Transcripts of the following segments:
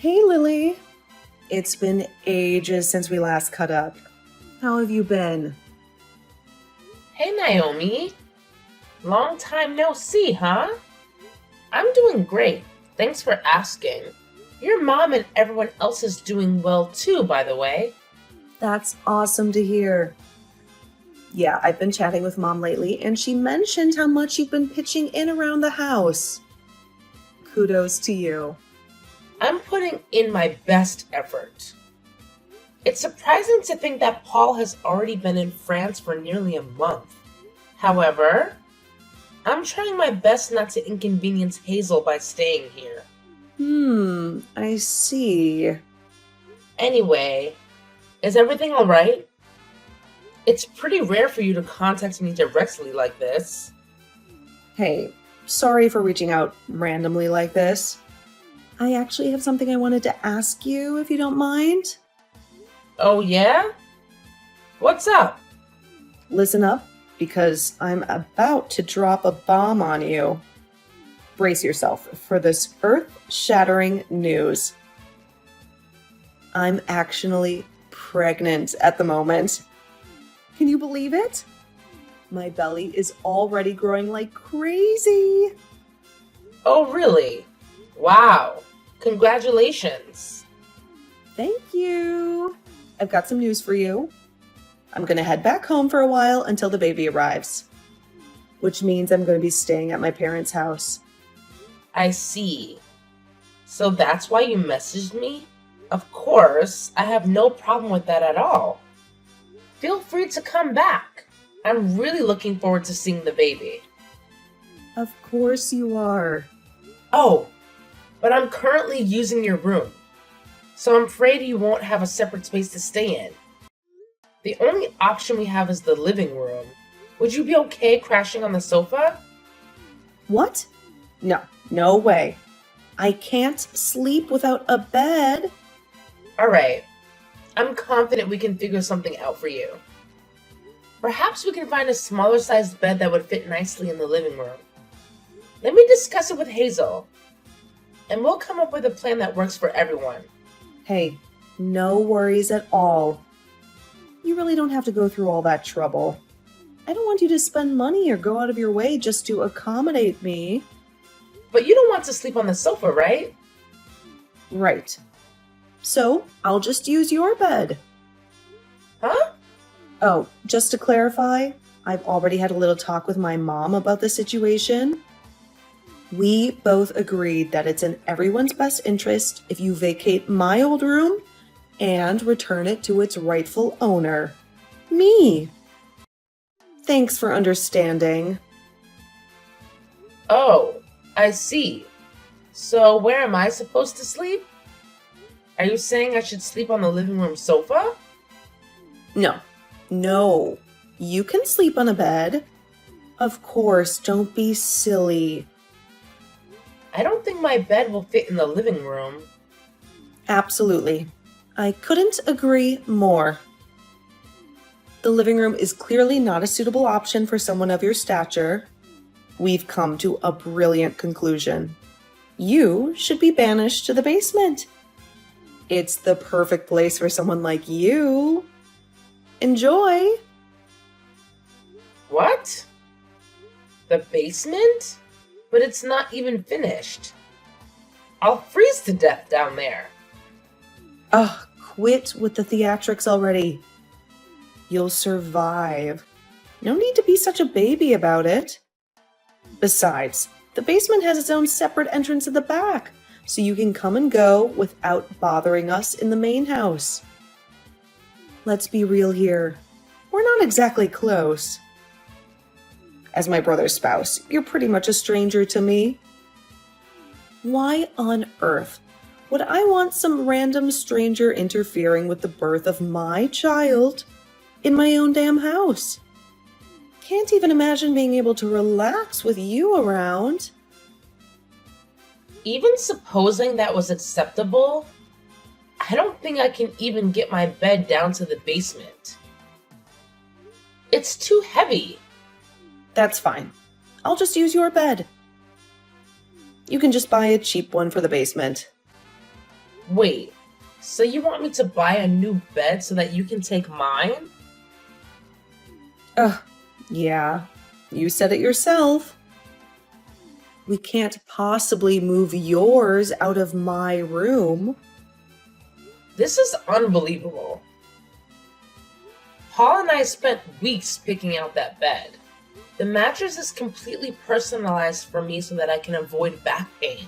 Hey, Lily. It's been ages since we last caught up. How have you been? Hey Naomi, long time no see, huh? I'm doing great. Thanks for asking. Your mom and everyone else is doing well too, by the way. That's awesome to hear. Yeah, I've been chatting with Mom lately, and she mentioned how much you've been pitching in around the house. Kudos to you. I'm putting in my best effort. It's surprising to think that Paul has already been in France for nearly a month. However, I'm trying my best not to inconvenience Hazel by staying here. I see. Anyway, is everything alright? It's pretty rare for you to contact me directly like this. Hey, sorry for reaching out randomly like this. I actually have something I wanted to ask you, if you don't mind. Oh yeah? What's up? Listen up, because I'm about to drop a bomb on you. Brace yourself for this earth-shattering news. I'm actually pregnant at the moment. Can you believe it? My belly is already growing like crazy. Oh really? Wow. Congratulations. Thank you. I've got some news for you. I'm going to head back home for a while until the baby arrives, which means I'm going to be staying at my parents' house. I see. So that's why you messaged me? Of course, I have no problem with that at all. Feel free to come back. I'm really looking forward to seeing the baby. Of course you are. Oh, but I'm currently using your room, so I'm afraid you won't have a separate space to stay in. The only option we have is the living room. Would you be okay crashing on the sofa? What? No way. I can't sleep without a bed. Alright, I'm confident we can figure something out for you. Perhaps we can find a smaller sized bed that would fit nicely in the living room. Let me discuss it with Hazel, and we'll come up with a plan that works for everyone. Hey, no worries at all. You really don't have to go through all that trouble. I don't want you to spend money or go out of your way just to accommodate me. But you don't want to sleep on the sofa, right? Right. So, I'll just use your bed. Huh? Oh, just to clarify, I've already had a little talk with my mom about the situation. We both agreed that it's in everyone's best interest if you vacate my old room and return it to its rightful owner, me. Thanks for understanding. Oh, I see. So where am I supposed to sleep? Are you saying I should sleep on the living room sofa? No. You can sleep on a bed. Of course, don't be silly. I don't think my bed will fit in the living room. Absolutely. I couldn't agree more. The living room is clearly not a suitable option for someone of your stature. We've come to a brilliant conclusion. You should be banished to the basement. It's the perfect place for someone like you. Enjoy! What? The basement? But it's not even finished. I'll freeze to death down there. Ugh, quit with the theatrics already. You'll survive. No need to be such a baby about it. Besides, the basement has its own separate entrance at the back, so you can come and go without bothering us in the main house. Let's be real here. We're not exactly close. As my brother's spouse, you're pretty much a stranger to me. Why on earth would I want some random stranger interfering with the birth of my child in my own damn house? Can't even imagine being able to relax with you around. Even supposing that was acceptable, I don't think I can even get my bed down to the basement. It's too heavy. That's fine. I'll just use your bed. You can just buy a cheap one for the basement. Wait, so you want me to buy a new bed so that you can take mine? Ugh, yeah, you said it yourself. We can't possibly move yours out of my room. This is unbelievable. Paul and I spent weeks picking out that bed. The mattress is completely personalized for me so that I can avoid back pain.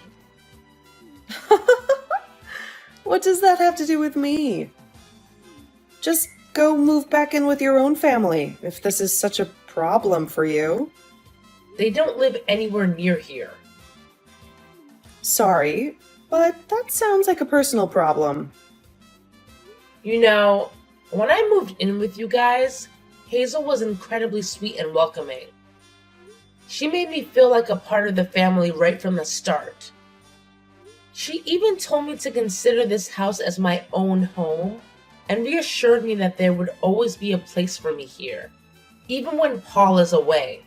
What does that have to do with me? Just go move back in with your own family if this is such a problem for you. They don't live anywhere near here. Sorry, but that sounds like a personal problem. You know, when I moved in with you guys, Hazel was incredibly sweet and welcoming. She made me feel like a part of the family right from the start. She even told me to consider this house as my own home and reassured me that there would always be a place for me here, even when Paul is away.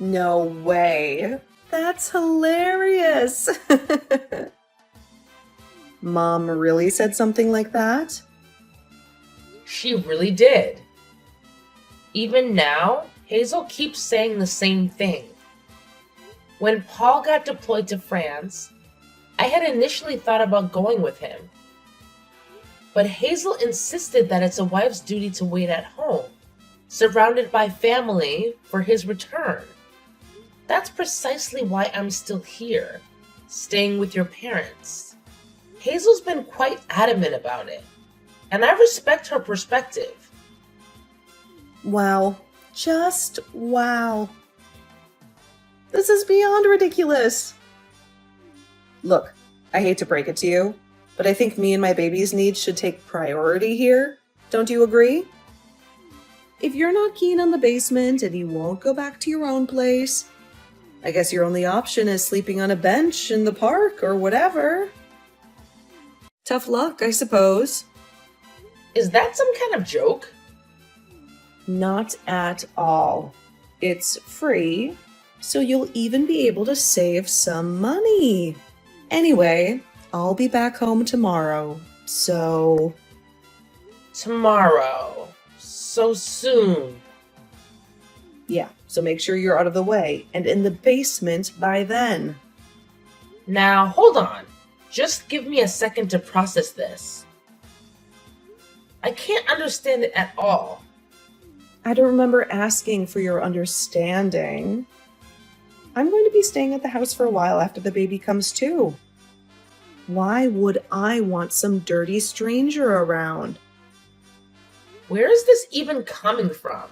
No way. That's hilarious. Mom really said something like that? She really did. Even now, Hazel keeps saying the same thing. When Paul got deployed to France, I had initially thought about going with him. But Hazel insisted that it's a wife's duty to wait at home, surrounded by family, for his return. That's precisely why I'm still here, staying with your parents. Hazel's been quite adamant about it, and I respect her perspective. Wow. Just wow. This is beyond ridiculous. Look, I hate to break it to you, but I think me and my baby's needs should take priority here. Don't you agree? If you're not keen on the basement and you won't go back to your own place, I guess your only option is sleeping on a bench in the park or whatever. Tough luck, I suppose. Is that some kind of joke? Not at all. It's free, so you'll even be able to save some money. Anyway, I'll be back home tomorrow, so... Tomorrow. So soon. Yeah, so make sure you're out of the way and in the basement by then. Now, hold on. Just give me a second to process this. I can't understand it at all. I don't remember asking for your understanding. I'm going to be staying at the house for a while after the baby comes too. Why would I want some dirty stranger around? Where is this even coming from?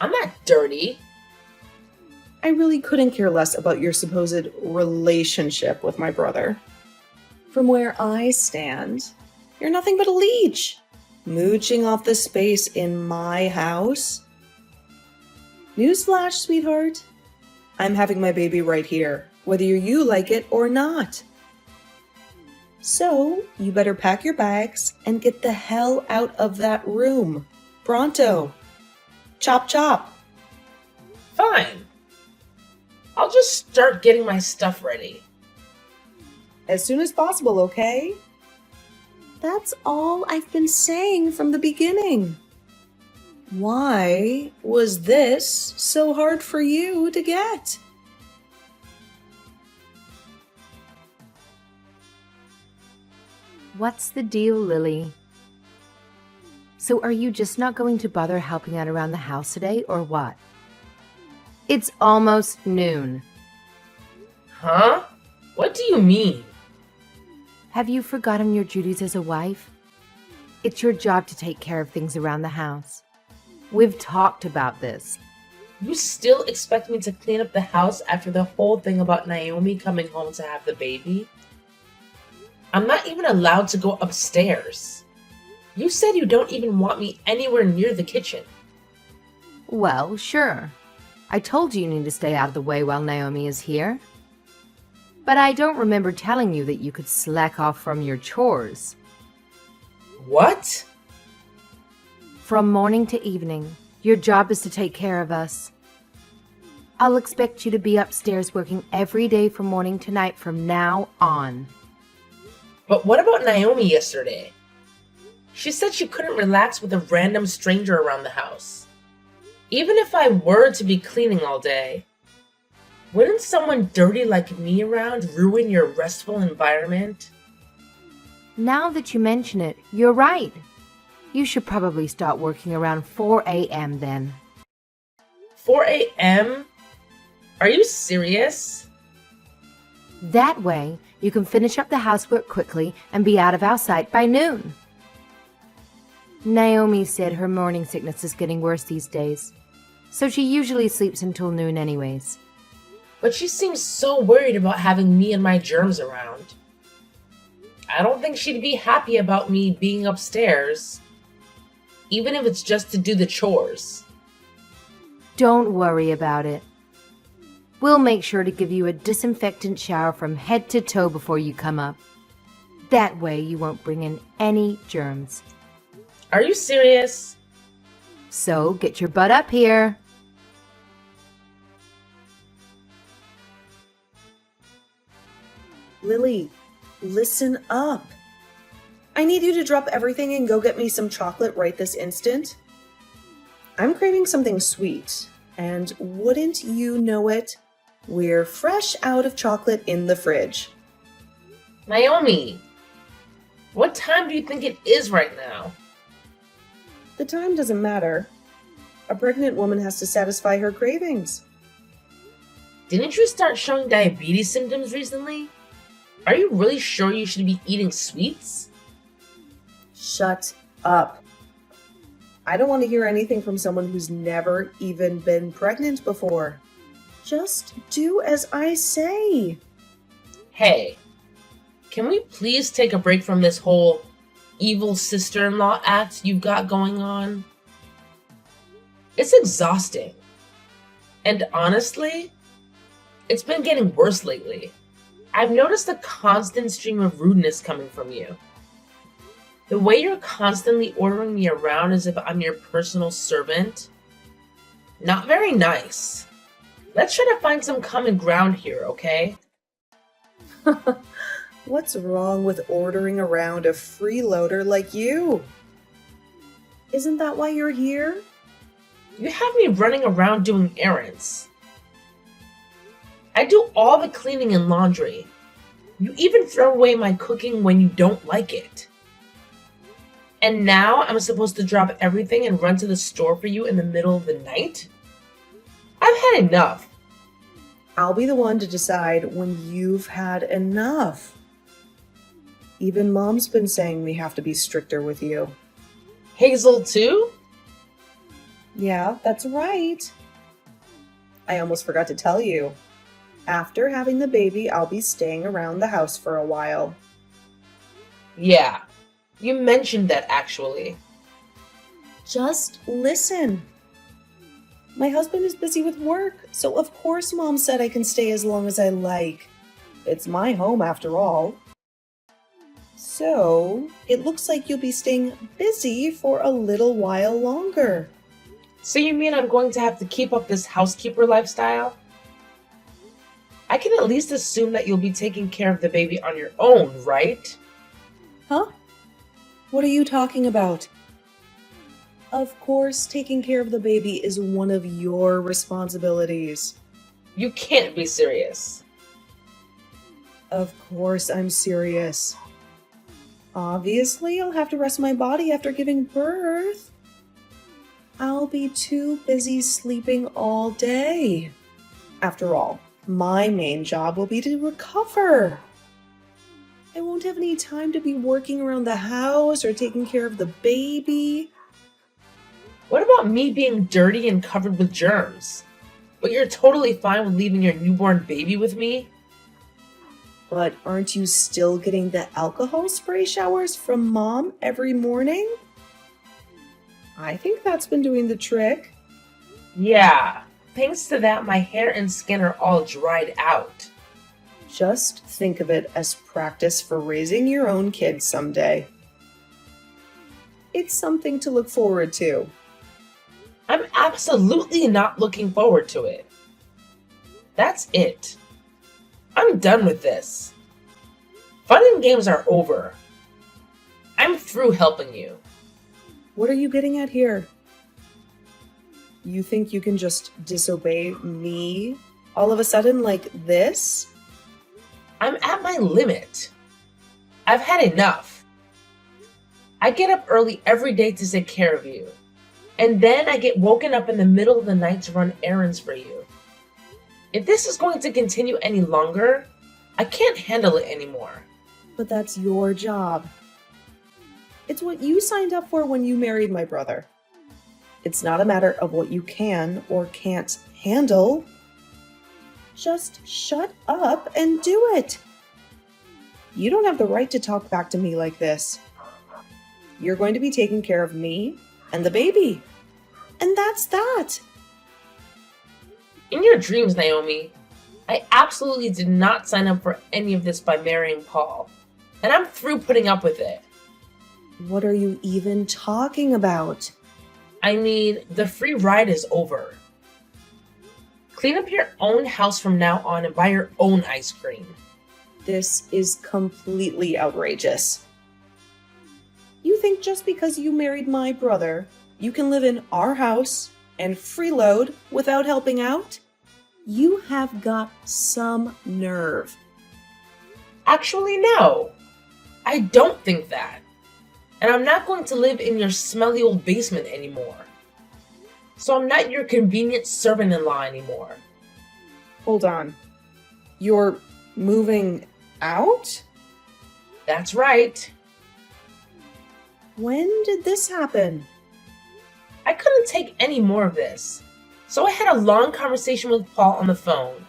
I'm not dirty. I really couldn't care less about your supposed relationship with my brother. From where I stand, you're nothing but a leech, mooching off the space in my house. Newsflash, sweetheart. I'm having my baby right here, whether you like it or not. So, you better pack your bags and get the hell out of that room. Pronto. Chop chop. Fine. I'll just start getting my stuff ready. As soon as possible, okay? That's all I've been saying from the beginning. Why was this so hard for you to get? What's the deal, Lily? So are you just not going to bother helping out around the house today, or what? It's almost noon. Huh? What do you mean? Have you forgotten your duties as a wife? It's your job to take care of things around the house. We've talked about this. You still expect me to clean up the house after the whole thing about Naomi coming home to have the baby? I'm not even allowed to go upstairs. You said you don't even want me anywhere near the kitchen. Well, sure. I told you need to stay out of the way while Naomi is here. But I don't remember telling you that you could slack off from your chores. What? From morning to evening, your job is to take care of us. I'll expect you to be upstairs working every day from morning to night from now on. But what about Naomi yesterday? She said she couldn't relax with a random stranger around the house. Even if I were to be cleaning all day, wouldn't someone dirty like me around ruin your restful environment? Now that you mention it, you're right. You should probably start working around 4 a.m. then. 4 a.m.? Are you serious? That way, you can finish up the housework quickly and be out of our sight by noon. Naomi said her morning sickness is getting worse these days, so she usually sleeps until noon anyways. But she seems so worried about having me and my germs around. I don't think she'd be happy about me being upstairs, even if it's just to do the chores. Don't worry about it. We'll make sure to give you a disinfectant shower from head to toe before you come up. That way you won't bring in any germs. Are you serious? So get your butt up here. Lily, listen up. I need you to drop everything and go get me some chocolate right this instant. I'm craving something sweet, and wouldn't you know it, we're fresh out of chocolate in the fridge. Naomi, what time do you think it is right now? The time doesn't matter. A pregnant woman has to satisfy her cravings. Didn't you start showing diabetes symptoms recently? Are you really sure you should be eating sweets? Shut up. I don't want to hear anything from someone who's never even been pregnant before. Just do as I say. Hey, can we please take a break from this whole evil sister-in-law act you've got going on? It's exhausting. And honestly, it's been getting worse lately. I've noticed a constant stream of rudeness coming from you. The way you're constantly ordering me around as if I'm your personal servant. Not very nice. Let's try to find some common ground here, okay? What's wrong with ordering around a freeloader like you? Isn't that why you're here? You have me running around doing errands. I do all the cleaning and laundry. You even throw away my cooking when you don't like it. And now I'm supposed to drop everything and run to the store for you in the middle of the night? I've had enough. I'll be the one to decide when you've had enough. Even Mom's been saying we have to be stricter with you. Hazel too? Yeah, that's right. I almost forgot to tell you. After having the baby, I'll be staying around the house for a while. Yeah, you mentioned that actually. Just listen. My husband is busy with work, so of course Mom said I can stay as long as I like. It's my home after all. So, it looks like you'll be staying busy for a little while longer. So you mean I'm going to have to keep up this housekeeper lifestyle? I can at least assume that you'll be taking care of the baby on your own, right? Huh? What are you talking about? Of course, taking care of the baby is one of your responsibilities. You can't be serious. Of course I'm serious. Obviously, I'll have to rest my body after giving birth. I'll be too busy sleeping all day. After all, my main job will be to recover. I won't have any time to be working around the house or taking care of the baby. What about me being dirty and covered with germs? But you're totally fine with leaving your newborn baby with me? But aren't you still getting the alcohol spray showers from Mom every morning? I think that's been doing the trick. Yeah, thanks to that, my hair and skin are all dried out. Just think of it as practice for raising your own kids someday. It's something to look forward to. I'm absolutely not looking forward to it. That's it. I'm done with this. Fun and games are over. I'm through helping you. What are you getting at here? You think you can just disobey me all of a sudden like this? I'm at my limit. I've had enough. I get up early every day to take care of you. And then I get woken up in the middle of the night to run errands for you. If this is going to continue any longer, I can't handle it anymore. But that's your job. It's what you signed up for when you married my brother. It's not a matter of what you can or can't handle. Just shut up and do it. You don't have the right to talk back to me like this. You're going to be taking care of me and the baby. And that's that. In your dreams, Naomi, I absolutely did not sign up for any of this by marrying Paul. And I'm through putting up with it. What are you even talking about? I mean, the free ride is over. Clean up your own house from now on and buy your own ice cream. This is completely outrageous. You think just because you married my brother, you can live in our house and freeload without helping out? You have got some nerve. Actually, no. I don't think that. And I'm not going to live in your smelly old basement anymore. So I'm not your convenient servant-in-law anymore. Hold on. You're moving out? That's right. When did this happen? I couldn't take any more of this. So I had a long conversation with Paul on the phone.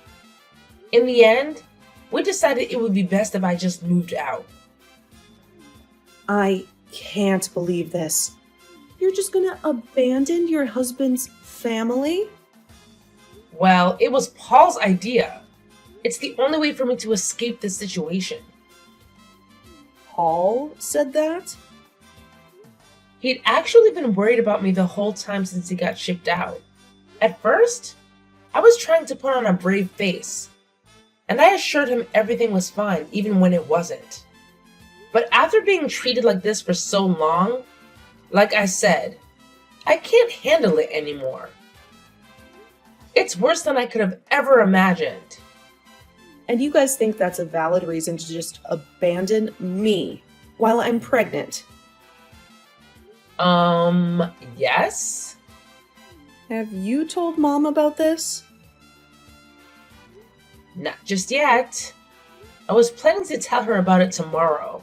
In the end, we decided it would be best if I just moved out. I can't believe this. You're just gonna abandon your husband's family? Well, it was Paul's idea. It's the only way for me to escape this situation. Paul said that? He'd actually been worried about me the whole time since he got shipped out. At first, I was trying to put on a brave face, and I assured him everything was fine even when it wasn't. But after being treated like this for so long, like I said, I can't handle it anymore. It's worse than I could have ever imagined. And you guys think that's a valid reason to just abandon me while I'm pregnant? Yes? Have you told Mom about this? Not just yet. I was planning to tell her about it tomorrow.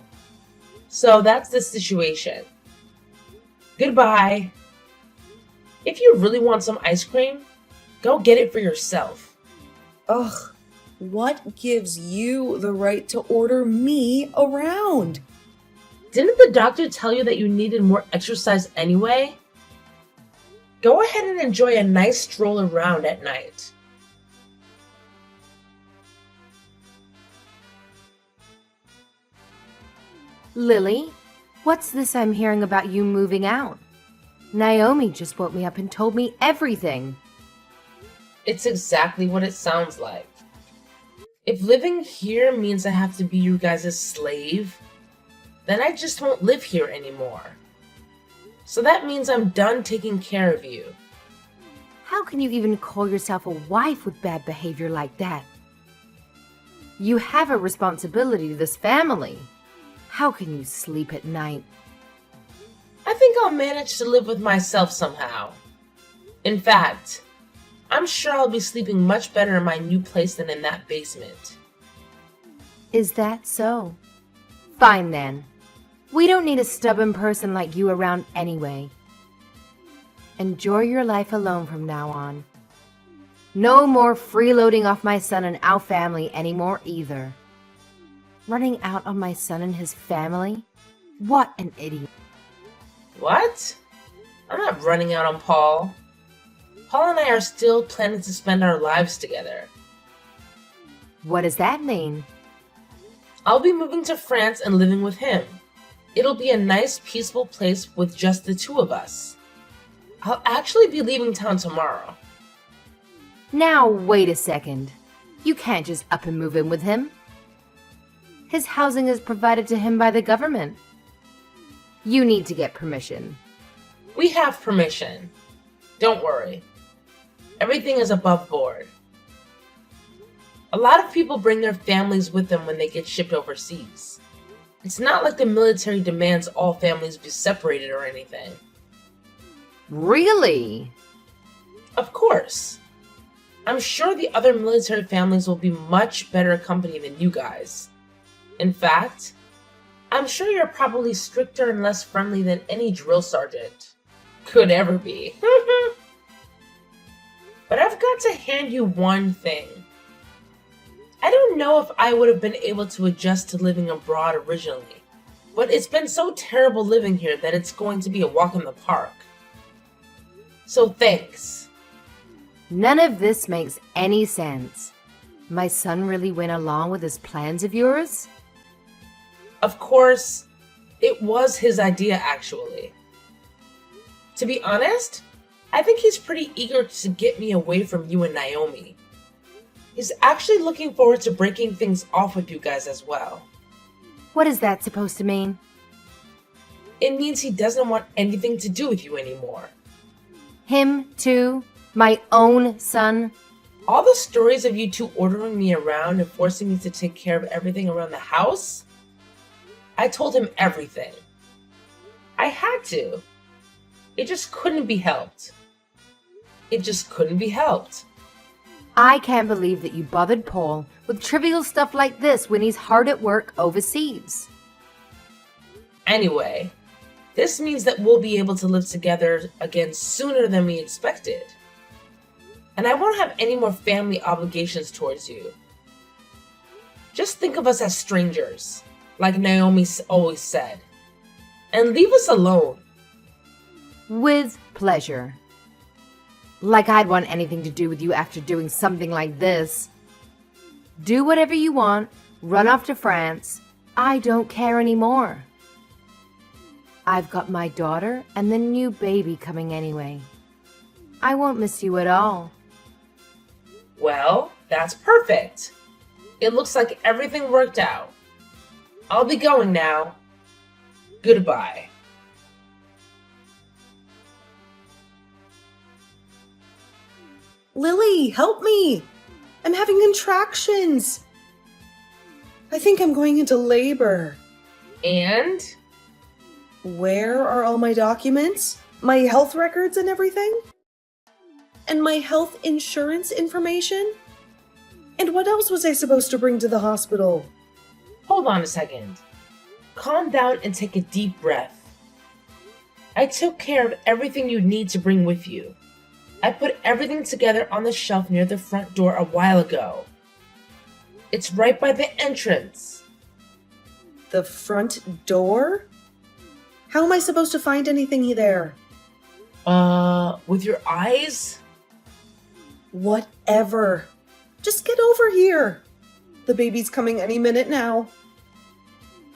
So that's the situation. Goodbye. If you really want some ice cream, go get it for yourself. Ugh, what gives you the right to order me around? Didn't the doctor tell you that you needed more exercise anyway? Go ahead and enjoy a nice stroll around at night. Lily, what's this I'm hearing about you moving out? Naomi just woke me up and told me everything. It's exactly what it sounds like. If living here means I have to be you guys' slave, then I just won't live here anymore. So that means I'm done taking care of you. How can you even call yourself a wife with bad behavior like that? You have a responsibility to this family. How can you sleep at night? I think I'll manage to live with myself somehow. In fact, I'm sure I'll be sleeping much better in my new place than in that basement. Is that so? Fine then. We don't need a stubborn person like you around anyway. Enjoy your life alone from now on. No more freeloading off my son and our family anymore either. Running out on my son and his family? What an idiot. What? I'm not running out on Paul. Paul and I are still planning to spend our lives together. What does that mean? I'll be moving to France and living with him. It'll be a nice, peaceful place with just the two of us. I'll actually be leaving town tomorrow. Now, wait a second. You can't just up and move in with him. His housing is provided to him by the government. You need to get permission. We have permission. Don't worry. Everything is above board. A lot of people bring their families with them when they get shipped overseas. It's not like the military demands all families be separated or anything. Really? Of course. I'm sure the other military families will be much better company than you guys. In fact, I'm sure you're probably stricter and less friendly than any drill sergeant could ever be. But I've got to hand you one thing. I don't know if I would have been able to adjust to living abroad originally, but it's been so terrible living here that it's going to be a walk in the park. So thanks. None of this makes any sense. My son really went along with his plans of yours? Of course, it was his idea actually. To be honest, I think he's pretty eager to get me away from you and Naomi. He's actually looking forward to breaking things off with you guys as well. What is that supposed to mean? It means he doesn't want anything to do with you anymore. Him, too? My own son? All the stories of you two ordering me around and forcing me to take care of everything around the house? I told him everything. I had to. It just couldn't be helped. It just couldn't be helped. I can't believe that you bothered Paul with trivial stuff like this when he's hard at work overseas. Anyway, this means that we'll be able to live together again sooner than we expected. And I won't have any more family obligations towards you. Just think of us as strangers, like Naomi always said, and leave us alone. With pleasure. Like I'd want anything to do with you after doing something like this. Do whatever you want, run off to France. I don't care anymore. I've got my daughter and the new baby coming anyway. I won't miss you at all. Well, that's perfect. It looks like everything worked out. I'll be going now. Goodbye. Lily, help me! I'm having contractions. I think I'm going into labor. And? Where are all my documents? My health records and everything? And my health insurance information? And what else was I supposed to bring to the hospital? Hold on a second. Calm down and take a deep breath. I took care of everything you need to bring with you. I put everything together on the shelf near the front door a while ago. It's right by the entrance. The front door? How am I supposed to find anything there? With your eyes? Whatever. Just get over here. The baby's coming any minute now.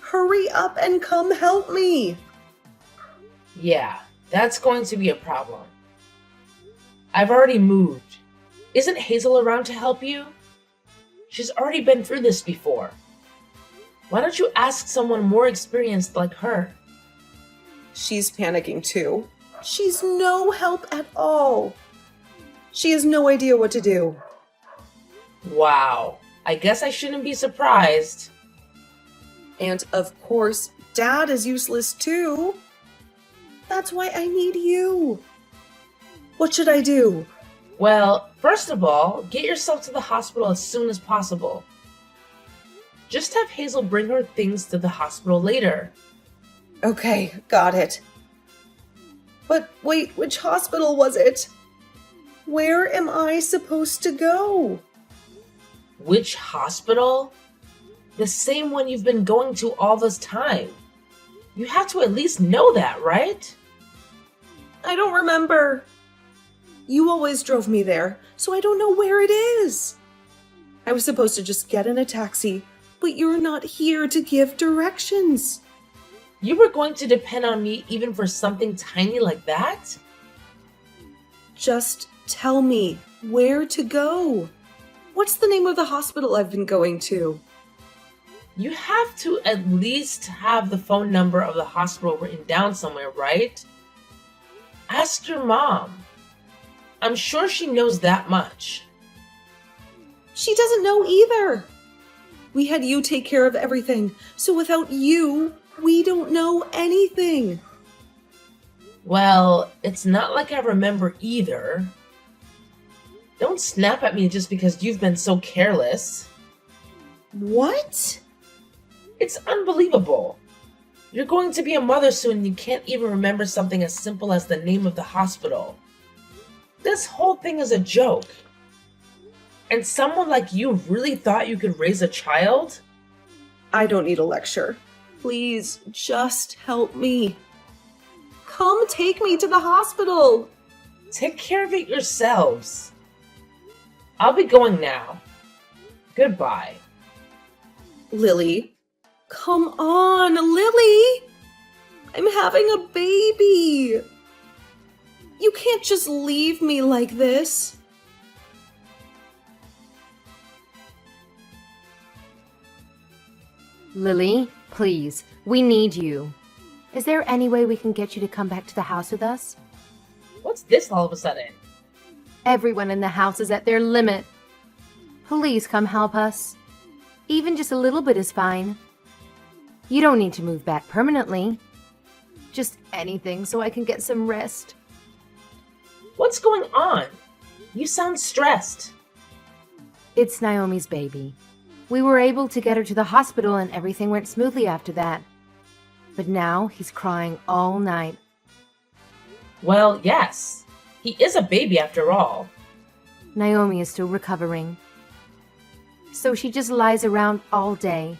Hurry up and come help me. Yeah, that's going to be a problem. I've already moved. Isn't Hazel around to help you? She's already been through this before. Why don't you ask someone more experienced like her? She's panicking too. She's no help at all. She has no idea what to do. Wow, I guess I shouldn't be surprised. And of course, Dad is useless too. That's why I need you. What should I do? Well, first of all, get yourself to the hospital as soon as possible. Just have Hazel bring her things to the hospital later. Okay, got it. But wait, which hospital was it? Where am I supposed to go? Which hospital? The same one you've been going to all this time. You have to at least know that, right? I don't remember. You always drove me there, so I don't know where it is. I was supposed to just get in a taxi, but you're not here to give directions. You were going to depend on me even for something tiny like that? Just tell me where to go. What's the name of the hospital I've been going to? You have to at least have the phone number of the hospital written down somewhere, right? Ask your mom. I'm sure she knows that much. She doesn't know either. We had you take care of everything, so without you, we don't know anything. Well, it's not like I remember either. Don't snap at me just because you've been so careless. What? It's unbelievable. You're going to be a mother soon and you can't even remember something as simple as the name of the hospital. This whole thing is a joke. And someone like you really thought you could raise a child? I don't need a lecture. Please, just help me. Come take me to the hospital. Take care of it yourselves. I'll be going now. Goodbye. Lily. Come on, Lily. I'm having a baby. You can't just leave me like this. Lily, please, we need you. Is there any way we can get you to come back to the house with us? What's this all of a sudden? Everyone in the house is at their limit. Please come help us. Even just a little bit is fine. You don't need to move back permanently. Just anything so I can get some rest. What's going on? You sound stressed. It's Naomi's baby. We were able to get her to the hospital and everything went smoothly after that. But now he's crying all night. Well, yes. He is a baby after all. Naomi is still recovering. So she just lies around all day.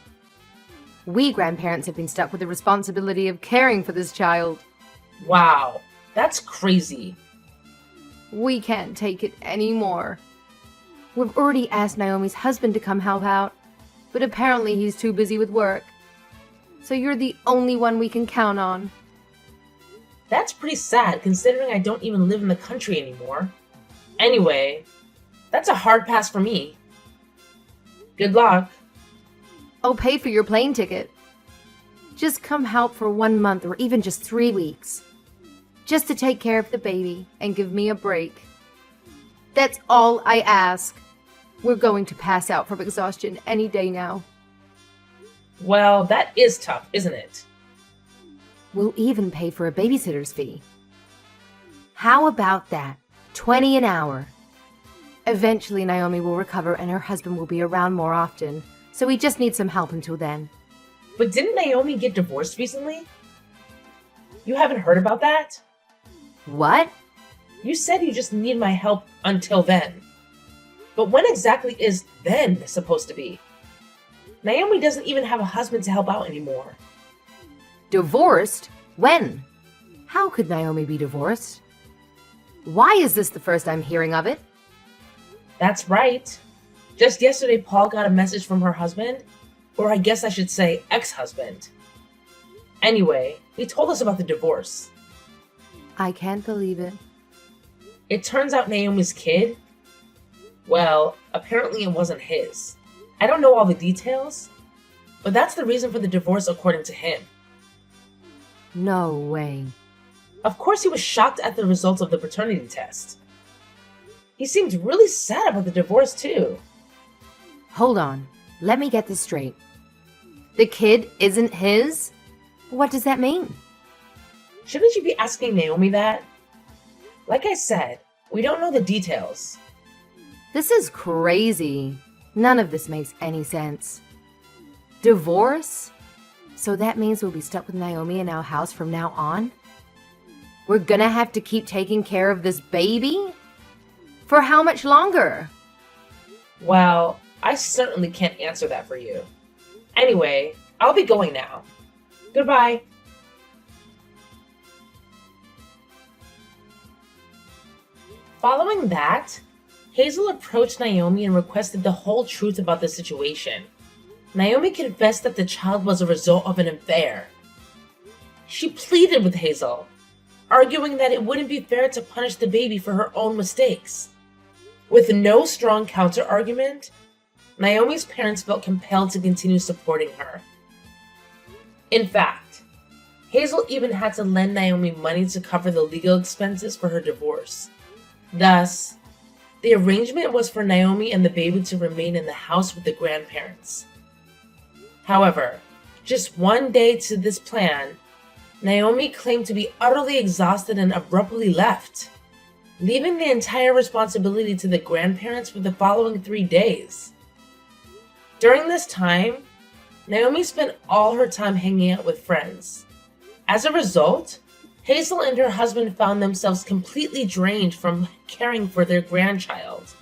We grandparents have been stuck with the responsibility of caring for this child. Wow, that's crazy. We can't take it anymore. We've already asked Naomi's husband to come help out, but apparently he's too busy with work. So you're the only one we can count on. That's pretty sad considering I don't even live in the country anymore. Anyway, that's a hard pass for me. Good luck. I'll pay for your plane ticket. Just come help for 1 month or even just 3 weeks. Just to take care of the baby and give me a break. That's all I ask. We're going to pass out from exhaustion any day now. Well, that is tough, isn't it? We'll even pay for a babysitter's fee. How about that? 20 an hour. Eventually, Naomi will recover and her husband will be around more often, so we just need some help until then. But didn't Naomi get divorced recently? You haven't heard about that? What? You said you just need my help until then. But when exactly is then supposed to be? Naomi doesn't even have a husband to help out anymore. Divorced? When? How could Naomi be divorced? Why is this the first I'm hearing of it? That's right. Just yesterday, Paul got a message from her husband, or I guess I should say ex-husband. Anyway, he told us about the divorce. I can't believe it. It turns out Naomi's kid, well, apparently it wasn't his. I don't know all the details, but that's the reason for the divorce according to him. No way. Of course he was shocked at the results of the paternity test. He seemed really sad about the divorce too. Hold on. Let me get this straight. The kid isn't his? What does that mean? Shouldn't you be asking Naomi that? Like I said, we don't know the details. This is crazy. None of this makes any sense. Divorce? So that means we'll be stuck with Naomi in our house from now on? We're gonna have to keep taking care of this baby? For how much longer? Well, I certainly can't answer that for you. Anyway, I'll be going now. Goodbye. Following that, Hazel approached Naomi and requested the whole truth about the situation. Naomi confessed that the child was a result of an affair. She pleaded with Hazel, arguing that it wouldn't be fair to punish the baby for her own mistakes. With no strong counter-argument, Naomi's parents felt compelled to continue supporting her. In fact, Hazel even had to lend Naomi money to cover the legal expenses for her divorce. Thus, the arrangement was for Naomi and the baby to remain in the house with the grandparents. However, just one day to this plan, Naomi claimed to be utterly exhausted and abruptly left, leaving the entire responsibility to the grandparents for the following 3 days. During this time, Naomi spent all her time hanging out with friends. As a result, Hazel and her husband found themselves completely drained from caring for their grandchild.